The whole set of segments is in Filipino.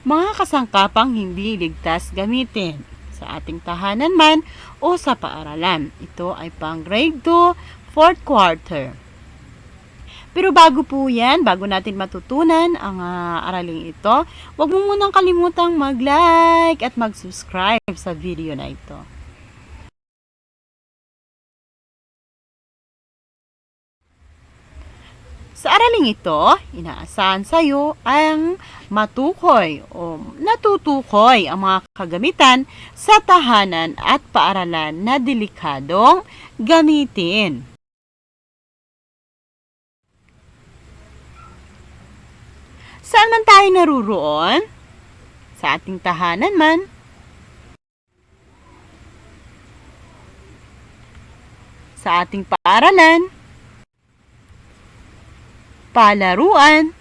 Mga kasangkapang hindi ligtas gamitin sa ating tahanan man o sa paaralan. Ito ay pang grade 2, 4th quarter. Pero bago po yan, bago natin matutunan ang araling ito, huwag mo munang kalimutang mag-like at mag-subscribe sa video na ito. Sa araling ito, inaasahan sa iyo ang matukoy o natutukoy ang mga kagamitan sa tahanan at paaralan na delikadong gamitin. Saan man tayo naruroon? Sa ating tahanan man, sa ating paaralan, palaruan,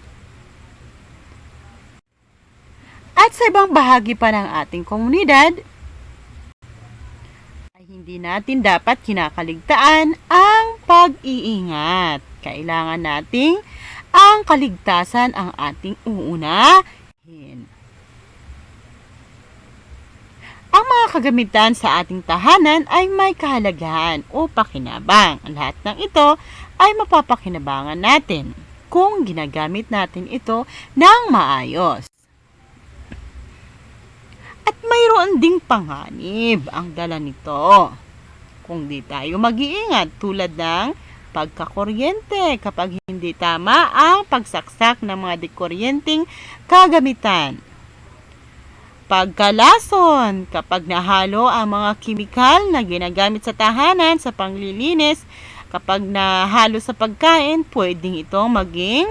at sa ibang bahagi pa ng ating komunidad, ay hindi natin dapat kinakaligtaan ang pag-iingat. Kailangan nating ang kaligtasan ang ating uunahin. Ang mga kagamitan sa ating tahanan ay may kahalagahan o pakinabang. Lahat ng ito ay mapapakinabangan natin kung ginagamit natin ito ng maayos. At mayroon ding panganib ang dala nito kung di tayo mag-iingat, tulad ng pagkakuryente kapag hindi tama ang pagsaksak ng mga dekuryenteng kagamitan. Pagkalason kapag nahalo ang mga kimikal na ginagamit sa tahanan sa panglilinis. Kapag nahalo sa pagkain, pwedeng itong maging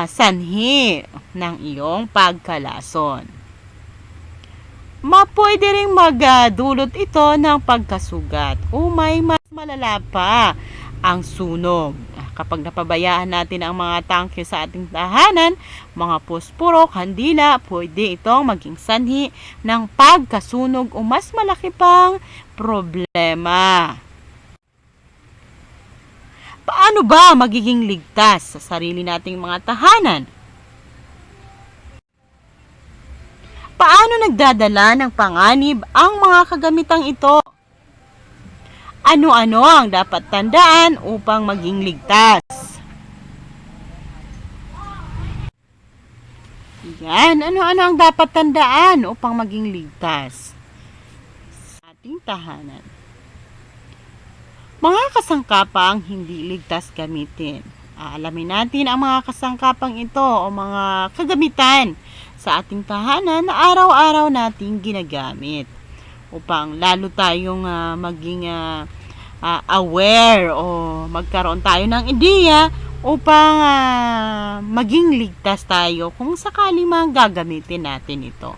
sanhi ng iyong pagkalason. Pwede rin magdulot ito ng pagkasugat o may mas malala pa ang sunog. Kapag napabayaan natin ang mga tangke sa ating tahanan, mga posporo, kandila, pwede itong maging sanhi ng pagkasunog o mas malaki pang problema. Paano ba magiging ligtas sa sarili nating mga tahanan? Paano nagdadala ng panganib ang mga kagamitang ito? Ano-ano ang dapat tandaan upang maging ligtas? Yan, ano-ano ang dapat tandaan upang maging ligtas sa ating tahanan? Mga kasangkapang hindi ligtas gamitin. Alamin natin ang mga kasangkapang ito o mga kagamitan sa ating tahanan na araw-araw nating ginagamit upang lalo tayong maging aware o magkaroon tayo ng ideya upang maging ligtas tayo kung sakali mang gagamitin natin ito.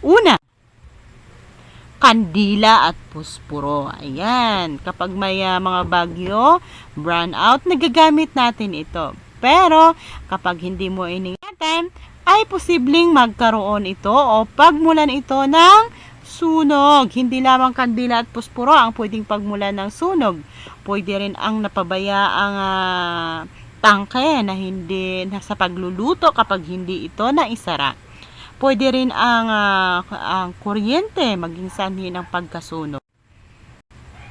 Una, kandila at posporo. Ayan, kapag may mga bagyo, brownout, nagagamit natin ito. Pero kapag hindi mo iningatan, ay posibleng magkaroon ito o pagmulan ito ng sunog. Hindi lamang kandila at posporo ang pwedeng pagmulan ng sunog. Pwede rin ang napabayaang tangke na hindi sa pagluluto kapag hindi ito naisara. Pwede rin ang kuryente maging sanhi ng pagkasunog.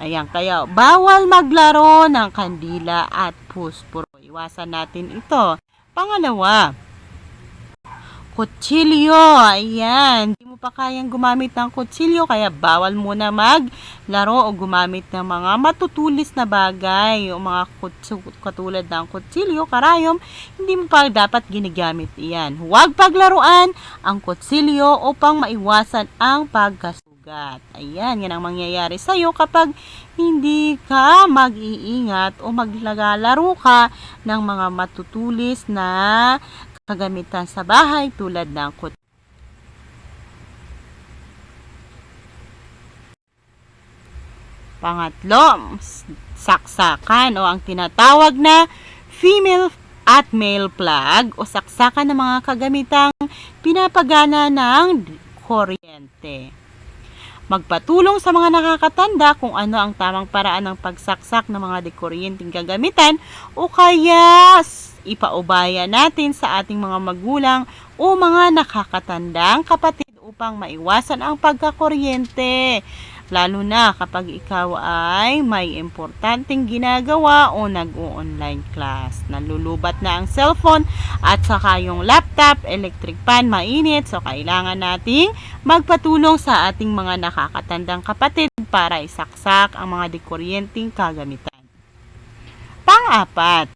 Ayan, kaya bawal maglaro ng kandila at posporo. Iwasan natin ito. Pangalawa, kutsilyo. Ayan, hindi mo pa kayang gumamit ng kutsilyo, kaya bawal muna maglaro o gumamit ng mga matutulis na bagay o mga katulad ng kutsilyo, karayom. Hindi mo pa dapat ginagamit iyan. Huwag paglaruan ang kutsilyo upang maiwasan ang pagkasugat. Ayan, yan ang mangyayari sa iyo kapag hindi ka mag-iingat o maglalaro ka ng mga matutulis na kagamitan sa bahay tulad ng kutsilyo. Pangatlo, saksakan o ang tinatawag na female at male plug o saksakan ng mga kagamitang pinapagana ng kuryente. Magpatulong sa mga nakakatanda kung ano ang tamang paraan ng pagsaksak ng mga dekuryenteng gagamitan o kaya ipaubaya natin sa ating mga magulang o mga nakakatandang kapatid upang maiwasan ang pagkakuryente. Lalo na kapag ikaw ay may importanteng ginagawa o nag-o-online class. Nalulubat na ang cellphone at saka yung laptop, electric fan, mainit. So, kailangan nating magpatulong sa ating mga nakakatandang kapatid para isaksak ang mga dikuryenteng kagamitan. Pang-apat,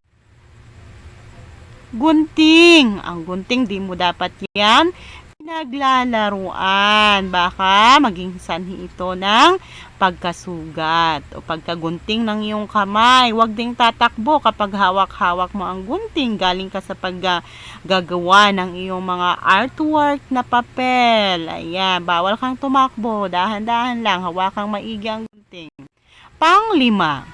gunting. Ang gunting, di mo dapat yan pinaglalaruan. Baka maging sanhi ito ng pagkasugat o pagkagunting ng iyong kamay. Huwag ding tatakbo kapag hawak-hawak mo ang gunting. Galing ka sa paggagawa ng iyong mga artwork na papel. Ayan, bawal kang tumakbo. Dahan-dahan lang, hawakang maigi ang gunting. Pang-lima,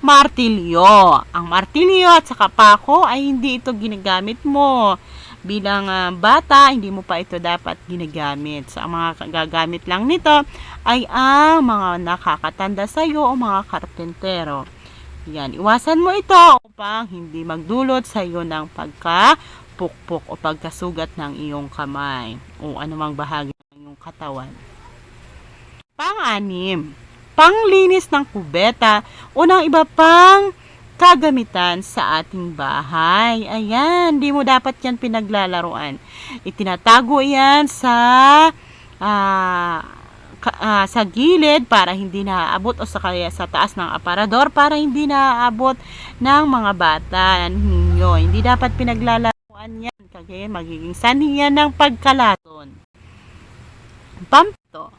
martilyo. Ang martilyo at saka pako ay hindi ito ginagamit mo. Bilang bata, hindi mo pa ito dapat ginagamit. So, ang mga gagamit lang nito ay ang mga nakakatanda sa iyo o mga karpentero. Yan, iwasan mo ito upang hindi magdulot sa iyo ng pagkapukpok o pagkasugat ng iyong kamay o anumang bahagi ng iyong katawan. Pang-anim, panglinis ng kubeta o ng iba pang kagamitan sa ating bahay. Ayan, di mo dapat yan pinaglalaruan. Itinatago yan sa gilid para hindi naaabot o sa taas ng aparador para hindi naaabot ng mga bata ninyo. Hindi dapat pinaglalaruan yan kasi magiging sanhi yan ng pagkalason. Pamto,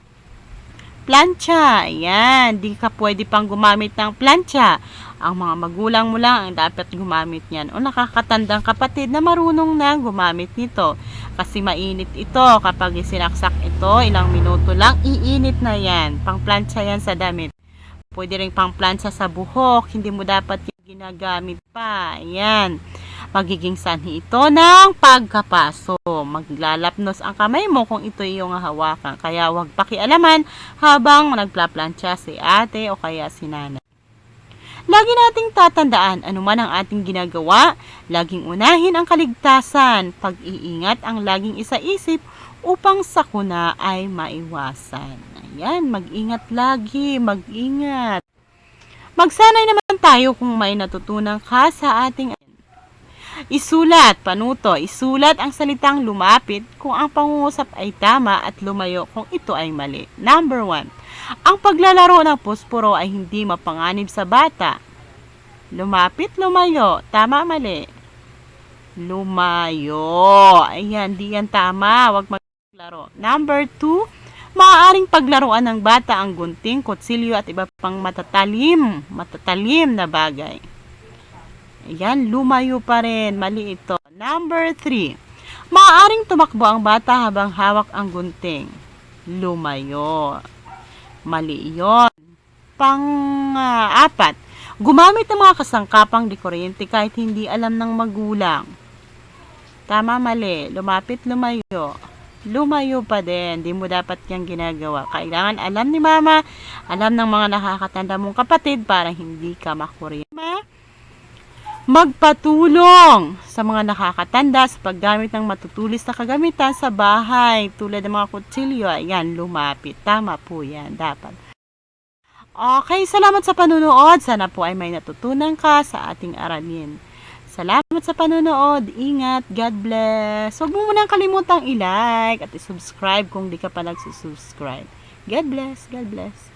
plancha. Ayan, di ka pwede pang gumamit ng plancha. Ang mga magulang mo lang ang dapat gumamit niyan o nakakatandang kapatid na marunong na gumamit nito. Kasi mainit ito. Kapag isinaksak ito, ilang minuto lang, iinit na yan. Pangplansya yan sa damit. Pwede rin pangplansya sa buhok. Hindi mo dapat yung ginagamit pa. Ayan. Magiging sanhi ito ng pagkapaso. Maglalapnos ang kamay mo kung ito yung hawakan. Kaya huwag pakialaman habang nagplaplansya si ate o kaya si nanay. Lagi nating tatandaan anuman ang ating ginagawa, laging unahin ang kaligtasan, pag-iingat ang laging isaisip upang sakuna ay maiwasan. Ayan, mag-ingat lagi, mag-ingat. Magsanay naman tayo kung may natutunan ka sa ating isulat, panuto, isulat ang salitang lumapit kung ang pangungusap ay tama at lumayo kung ito ay mali. Number 1. Ang paglalaro ng posporo ay hindi mapanganib sa bata. Lumapit, lumayo. Tama, mali? Lumayo. Ayan, di yan tama. Huwag maglaro. Number 2. Maaaring paglaruan ng bata ang gunting, kutsilyo at iba pang matatalim na bagay. Ayan, lumayo pa rin. Mali ito. Number 3. Maaaring tumakbo ang bata habang hawak ang gunting. Lumayo. Mali yun. Pang-4. Gumamit ng mga kasangkapang di kuryente kahit hindi alam ng magulang. Tama, mali. Lumapit, lumayo. Lumayo pa din. Di mo dapat yung ginagawa. Kailangan alam ni mama, alam ng mga nakakatanda mong kapatid para hindi ka makuryente. Magpatulong sa mga nakakatanda sa paggamit ng matutulis na kagamitan sa bahay tulad ng mga kutsilyo. Ayan, lumapit. Tama po yan. Dapat. Okay, salamat sa panunood. Sana po ay may natutunan ka sa ating aralin. Salamat sa panunood. Ingat. God bless. Huwag mo munang kalimutang i-like at i-subscribe kung di ka pa nagsusubscribe. God bless. God bless.